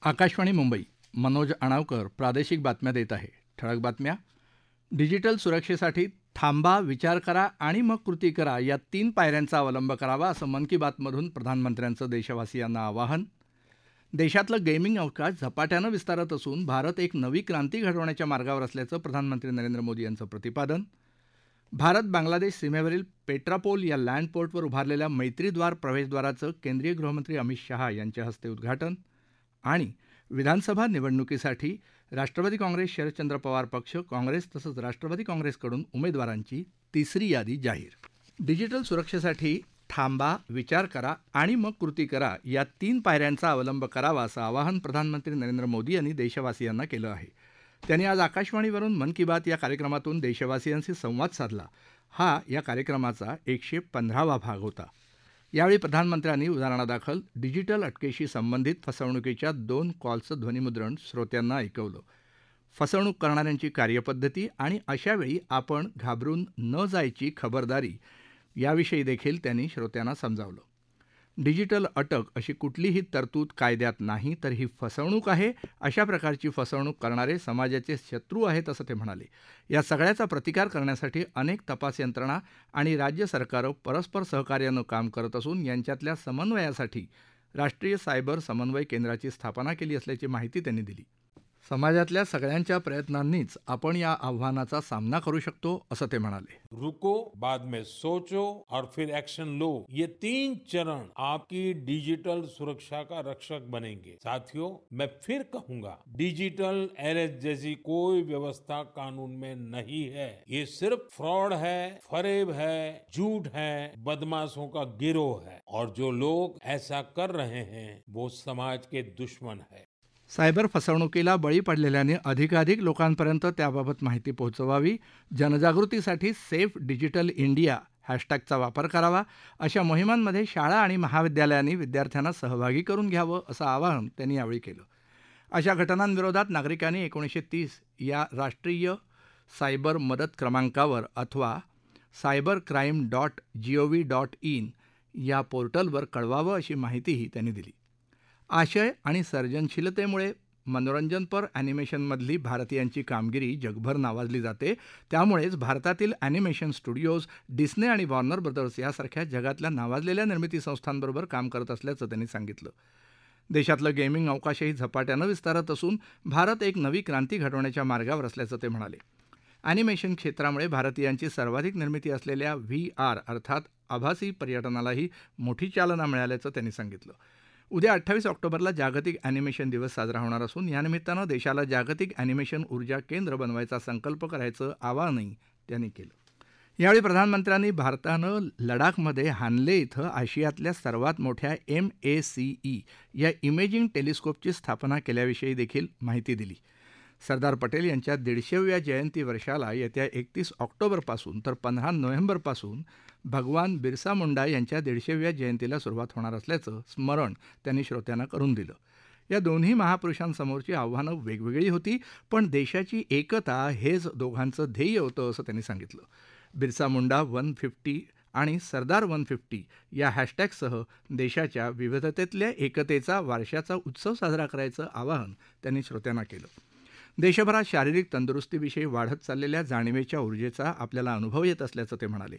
आकाशवाणी मुंबई. मनोज अणावकर प्रादेशिक बातम्या देत आहे. ठळक बातम्या. डिजिटल सुरक्षेसाठी थांबा, विचार करा आणि मग कृती करा या 3 पायऱ्यांचा अवलंब करावा असं मन की बातमधून प्रधानमंत्र्यांचं देशवासियांना आवाहन. देशातलं गेमिंग अवकाश झपाट्यानं विस्तारत असून भारत एक नवी क्रांती घडवण्याच्या मार्गावर असल्याचं प्रधानमंत्री नरेंद्र मोदी यांचं प्रतिपादन. भारत बांगलादेश सीमेवरील पेट्रापोल या लँड पोर्टवर उभारलेल्या मैत्रीद्वार प्रवेशद्वाराचं केंद्रीय गृहमंत्री अमित शहा यांच्या हस्ते उद्घाटन. आणि विधानसभा निवडणुकीसाठी राष्ट्रवादी काँग्रेस शरदचंद्र पवार पक्ष, काँग्रेस तसंच राष्ट्रवादी काँग्रेसकडून उमेदवारांची तिसरी यादी जाहीर. डिजिटल सुरक्षेसाठी थांबा, विचार करा आणि मग कृती करा या 3 पायऱ्यांचा अवलंब करावा असं आवाहन प्रधानमंत्री नरेंद्र मोदी यांनी देशवासियांना केलं आहे. त्यांनी आज आकाशवाणीवरून मन की बात या कार्यक्रमातून देशवासियांशी संवाद साधला. हा या कार्यक्रमाचा 115वा भाग होता. यावेळी प्रधानमंत्र्यांनी उदाहरणादाखल डिजिटल अटकेशी संबंधित फसवणुकीच्या 2 कॉल्सचं ध्वनिमुद्रण श्रोत्यांना ऐकवलं. फसवणूक करणाऱ्यांची कार्यपद्धती आणि अशावेळी आपण घाबरून न जायची खबरदारी याविषयी देखील त्यांनी श्रोत्यांना समजावलं. डिजिटल अटक अशी कुठलीही तरतूद कायद्यात नाही, तर ही फसवणूक आहे. अशा प्रकारची फसवणूक करणारे समाजाचे शत्रू आहेत असं ते म्हणाले. या सगळ्याचा प्रतिकार करण्यासाठी अनेक तपास यंत्रणा आणि राज्य सरकारं परस्पर सहकार्यानं काम करत असून यांच्यातल्या समन्वयासाठी राष्ट्रीय सायबर समन्वय केंद्राची स्थापना केली असल्याची माहिती त्यांनी दिली. समाजातल्या सगळ्यांच्या प्रयत्नांनीच आपण या आव्हानाचा सामना करू शकतो असं ते म्हणाले. रुको, बाद में सोचो और फिर एक्शन लो. ये 3 चरण आपकी डिजिटल सुरक्षा का रक्षक बनेंगे. साथियों, मैं फिर कहूंगा, डिजिटल अरेस्ट जैसी कोई व्यवस्था कानून में नहीं है. ये सिर्फ फ्रॉड है, फरेब है, झूठ है, बदमाशों का गिरोह है. और जो लोग ऐसा कर रहे हैं वो समाज के दुश्मन है. सायबर फसवणुकीला बळी पडलेल्याने अधिकाधिक लोकांपर्यंत त्याबाबत माहिती पोहोचवावी. जनजागृतीसाठी सेफ डिजिटल इंडिया हॅशटॅगचा वापर करावा. अशा मोहिमांमध्ये शाळा आणि महाविद्यालयांनी विद्यार्थ्यांना सहभागी करून घ्यावं असं आवाहन त्यांनी यावेळी केलं. अशा घटनांविरोधात नागरिकांनी 1930 या राष्ट्रीय सायबर मदत क्रमांकावर अथवा cybercrime.gov.in या पोर्टलवर कळवावं अशी माहितीही त्यांनी दिली. आशय आणि सर्जनशीलतेमुळे मनोरंजनपर ॲनिमेशनमधली भारतीयांची कामगिरी जगभर नावाजली जाते. त्यामुळेच भारतातील ॲनिमेशन स्टुडिओज डिस्ने आणि वॉर्नर ब्रदर्स यासारख्या जगातल्या नावाजलेल्या निर्मिती संस्थांबरोबर काम करत असल्याचं त्यांनी सांगितलं. देशातलं गेमिंग अवकाशही झपाट्यानं विस्तारत असून भारत एक नवी क्रांती घडवण्याच्या मार्गावर असल्याचं ते म्हणाले. ॲनिमेशन क्षेत्रामुळे भारतीयांची सर्वाधिक निर्मिती असलेल्या VR अर्थात आभासी पर्यटनालाही मोठी चालना मिळाल्याचं त्यांनी सांगितलं. उद्या 28 ऑक्टोबरला जागतिक ॲनिमेशन दिवस साजरा होणार असून यानिमित्तानं देशाला जागतिक ॲनिमेशन ऊर्जा केंद्र बनवायचा संकल्प करायचं आवाहनही त्यांनी केलं. यावेळी प्रधानमंत्र्यांनी भारतानं लडाखमध्ये हानले इथं आशियातल्या सर्वात मोठ्या MACE या इमेजिंग टेलिस्कोपची स्थापना केल्याविषयी देखील माहिती दिली. सरदार पटेल यांच्या 150व्या जयंती वर्षाला येत्या 31 ऑक्टोबरपासून तर 15 नोव्हेंबरपासून भगवान बिरसा मुंडा यांच्या 150व्या जयंतीला सुरुवात होणार असल्याचं स्मरण त्यांनी श्रोत्यांना करून दिलं. या दोन्ही महापुरुषांसमोरची आव्हानं वेगवेगळी होती, पण देशाची एकता हेच दोघांचं ध्येय होतं असं त्यांनी सांगितलं. बिरसा मुंडा 150 आणि सरदार 150 या हॅशटॅगसह देशाच्या विविधतेतल्या एकतेचा वारशाचा उत्सव साजरा करायचं आवाहन त्यांनी श्रोत्यांना केलं. देशभरात शारीरिक तंदुरुस्तीविषयी वाढत चाललेल्या जाणीवेच्या ऊर्जेचा आपल्याला अनुभव येत असल्याचं ते म्हणाले.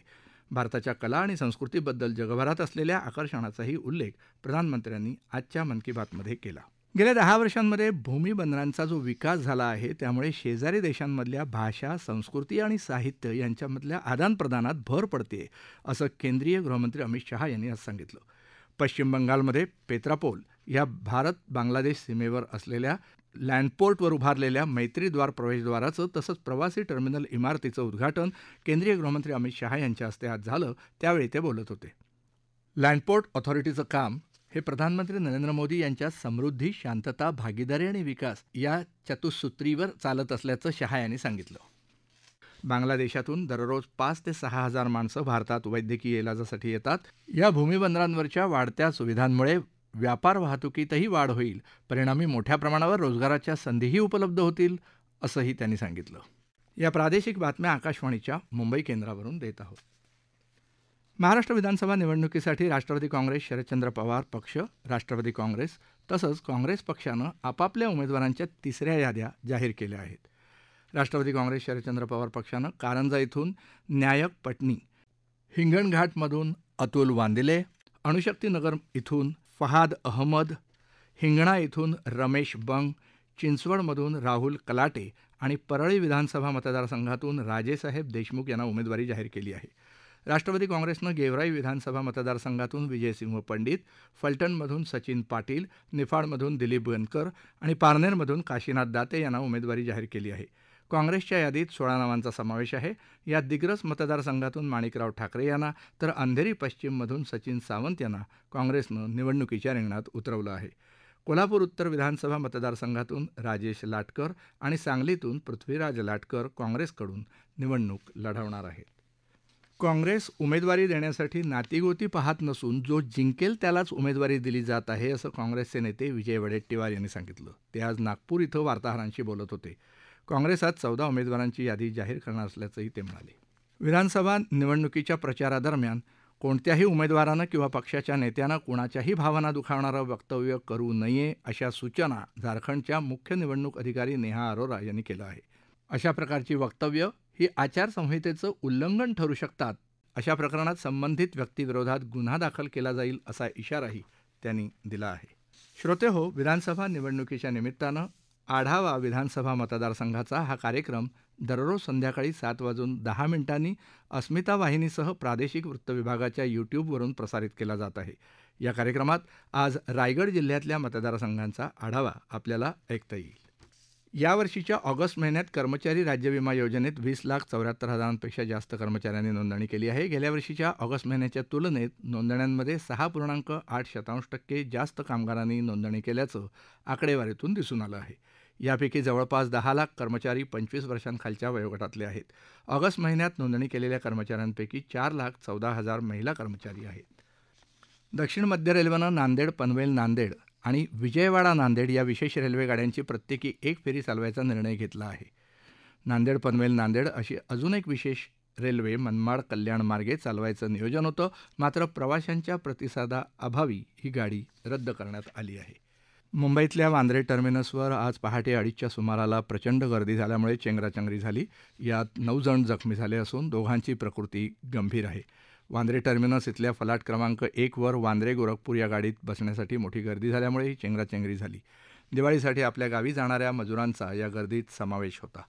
भारताच्या कला आणि संस्कृतीबद्दल जगभरात असलेल्या आकर्षणाचाही उल्लेख प्रधानमंत्र्यांनी आजच्या मन की बातमध्ये केला. गेल्या 10 वर्षांमध्ये भूमिबंदरांचा जो विकास झाला आहे त्यामुळे शेजारी देशांमधल्या भाषा, संस्कृती आणि साहित्य यांच्यामधल्या आदानप्रदानात भर पडते असं केंद्रीय गृहमंत्री अमित शहा यांनी आज सांगितलं. पश्चिम बंगालमध्ये पेत्रापोल या भारत बांगलादेश सीमेवर असलेल्या लँडपोर्टवर उभारलेल्या मैत्रीद्वार प्रवेशद्वाराचं तसंच प्रवासी टर्मिनल इमारतीचं उद्घाटन केंद्रीय गृहमंत्री अमित शहा यांच्या हस्ते आज झालं. त्यावेळी ते बोलत होते. लँडपोर्ट ऑथॉरिटीचं काम हे प्रधानमंत्री नरेंद्र मोदी यांच्या समृद्धी, शांतता, भागीदारी आणि विकास या चतुसूत्रीवर चालत असल्याचं शहा यांनी सांगितलं. बांगलादेशातून दररोज 5 ते 6 हजार माणसं भारतात वैद्यकीय इलाजासाठी येतात. या भूमिबंदरांवरच्या वाढत्या सुविधांमुळे व्यापार वाहतुकीतही वाढ होईल. परिणामी मोठ्या प्रमाणावर रोजगाराच्या संधीही उपलब्ध होतील असंही त्यांनी सांगितलं. या प्रादेशिक बातम्या आकाशवाणीच्या मुंबई केंद्रावरून देत आहोत. महाराष्ट्र विधानसभा निवडणुकीसाठी राष्ट्रवादी काँग्रेस शरदचंद्र पवार पक्ष, राष्ट्रवादी काँग्रेस तसंच काँग्रेस पक्षानं आपापल्या उमेदवारांच्या तिसऱ्या याद्या जाहीर केल्या आहेत. राष्ट्रवादी काँग्रेस शरदचंद्र पवार पक्षानं कारंजा इथून न्यायक पटणी, हिंगणघाटमधून अतुल वांदिले, अणुशक्तीनगर इथून फहाद अहमद, हिंगणा इथून रमेश बंग, चिंचवडमधून राहुल कलाटे आणि परळी विधानसभा मतदारसंघातून राजेसाहेब देशमुख यांना उमेदवारी जाहीर केली आहे. राष्ट्रवादी काँग्रेसनं गेवराई विधानसभा मतदारसंघातून विजयसिंह पंडित, फलटणमधून सचिन पाटील, निफाडमधून दिलीप बनकर आणि पारनेरमधून काशीनाथ दाते यांना उमेदवारी जाहीर केली आहे. काँग्रेसच्या यादीत 16 नावांचा समावेश आहे. यात दिग्रस मतदारसंघातून माणिकराव ठाकरे यांना तर अंधेरी पश्चिममधून सचिन सावंत यांना काँग्रेसनं निवडणुकीच्या रिंगणात उतरवलं आहे. कोल्हापूर उत्तर विधानसभा मतदारसंघातून राजेश लाटकर आणि सांगलीतून पृथ्वीराज लाटकर काँग्रेसकडून निवडणूक लढवणार आहेत. काँग्रेस उमेदवारी देण्यासाठी नातीगोती पाहत नसून जो जिंकेल त्यालाच उमेदवारी दिली जात आहे, असं काँग्रेसचे नेते विजय वडेट्टीवार यांनी सांगितलं. ते आज नागपूर इथं वार्ताहरांशी बोलत होते. काँग्रेस आज 14 उमेदवारांची यादी जाहीर करणार असल्याचंही ते म्हणाले. विधानसभा निवडणुकीच्या प्रचारादरम्यान कोणत्याही उमेदवारानं किंवा पक्षाच्या नेत्यानं कुणाच्याही भावना दुखावणारं वक्तव्य करू नये, अशा सूचना झारखंडच्या मुख्य निवडणूक अधिकारी नेहा अरोरा यांनी केलं आहे. अशा प्रकारची वक्तव्य ही आचारसंहितेचं उल्लंघन ठरू शकतात. अशा प्रकरणात संबंधित व्यक्तीविरोधात गुन्हा दाखल केला जाईल, असा इशाराही त्यांनी दिला आहे. श्रोतेहो, विधानसभा निवडणुकीच्या निमित्तानं आढावा विधानसभा मतदारसंघाचा हा कार्यक्रम दररोज संध्याकाळी 7:10 अस्मिता वाहिनीसह प्रादेशिक वृत्तविभागाच्या यूट्यूबवरून प्रसारित केला जात आहे. या कार्यक्रमात आज रायगड जिल्ह्यातल्या मतदारसंघांचा आढावा आपल्याला ऐकता येईल. यावर्षीच्या ऑगस्ट महिन्यात कर्मचारी राज्य विमा योजनेत 20,74,000पेक्षा जास्त कर्मचाऱ्यांनी नोंदणी केली आहे. गेल्या वर्षीच्या ऑगस्ट महिन्याच्या तुलनेत नोंदण्यांमध्ये 6.8% जास्त कामगारांनी नोंदणी केल्याचं आकडेवारीतून दिसून आलं आहे. यापैकी जवळपास 10 लाख कर्मचारी 25 वर्षांखालच्या वयोगटातले आहेत. ऑगस्ट महिन्यात नोंदणी केलेल्या कर्मचाऱ्यांपैकी 4,14,000 महिला कर्मचारी आहेत. दक्षिण मध्य रेल्वेनं नांदेड पनवेल नांदेड आणि विजयवाडा नांदेड या विशेष रेल्वे गाड्यांची प्रत्येकी एक फेरी चालवायचा निर्णय घेतला आहे. नांदेड पनवेल नांदेड अशी अजून एक विशेष रेल्वे मनमाड कल्याण मार्गे चालवायचं नियोजन होतं, मात्र प्रवाशांच्या प्रतिसादाअभावी ही गाडी रद्द करण्यात आली आहे. मुंबईतल्या वांद्रे टर्मिनसवर आज पहाटे 2:30च्या सुमाराला प्रचंड गर्दी झाल्यामुळे चेंगराचेंगरी झाली. यात 9 जण जखमी झाले असून दोघांची प्रकृती गंभीर आहे. वांद्रे टर्मिनस इथल्या फलाट क्रमांक 1 वर वांद्रे गोरखपूर या गाडीत बसण्यासाठी मोठी गर्दी झाल्यामुळे ही चेंगराचेंगरी झाली. दिवाळीसाठी आपल्या गावी जाणाऱ्या मजुरांचा या गर्दीत समावेश होता.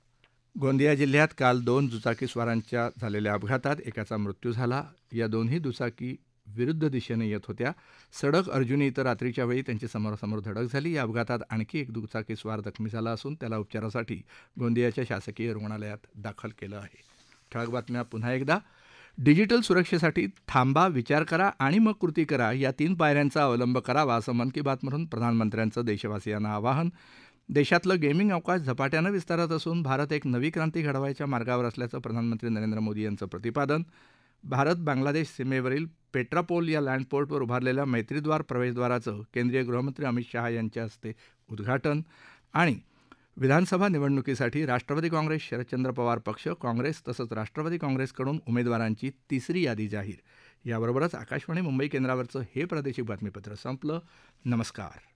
गोंदिया जिल्ह्यात काल 2 दुचाकीस्वारांच्या झालेल्या अपघातात एकाचा मृत्यू झाला. या दोन्ही दुचाकी विरुद्ध दिशेने येत होत्या. सडक अर्जुनी इथं रात्रीच्या वेळी त्यांची समोरासमोर धडक झाली. या अपघातात आणखी एक दुचाकीस्वार जखमी झाला असून त्याला उपचारासाठी गोंदियाच्या शासकीय रुग्णालयात दाखल केलं आहे. ठळक बातम्या पुन्हा एकदा. डिजिटल सुरक्षेसाठी थांबा, विचार करा आणि मग कृती करा, या 3 पायऱ्यांचा अवलंब करावा, असं मन की बातमधून प्रधानमंत्र्यांचं देशवासियांना आवाहन. देशातलं गेमिंग अवकाश झपाट्यानं विस्तारत असून भारत एक नवी क्रांती घडवायच्या मार्गावर असल्याचं प्रधानमंत्री नरेंद्र मोदी यांचं प्रतिपादन. भारत बांगलादेश सीमेवरील पेट्रापोल या लँडपोर्टवर उभारलेल्या मैत्रीद्वार प्रवेशद्वाराचं केंद्रीय गृहमंत्री अमित शहा यांच्या हस्ते उद्घाटन. आणि विधानसभा निवडणुकीसाठी राष्ट्रवादी काँग्रेस शरदचंद्र पवार पक्ष, काँग्रेस तसंच राष्ट्रवादी काँग्रेसकडून उमेदवारांची तिसरी यादी जाहीर. याबरोबरच आकाशवाणी मुंबई केंद्रावरचं हे प्रादेशिक बातमीपत्र संपलं. नमस्कार.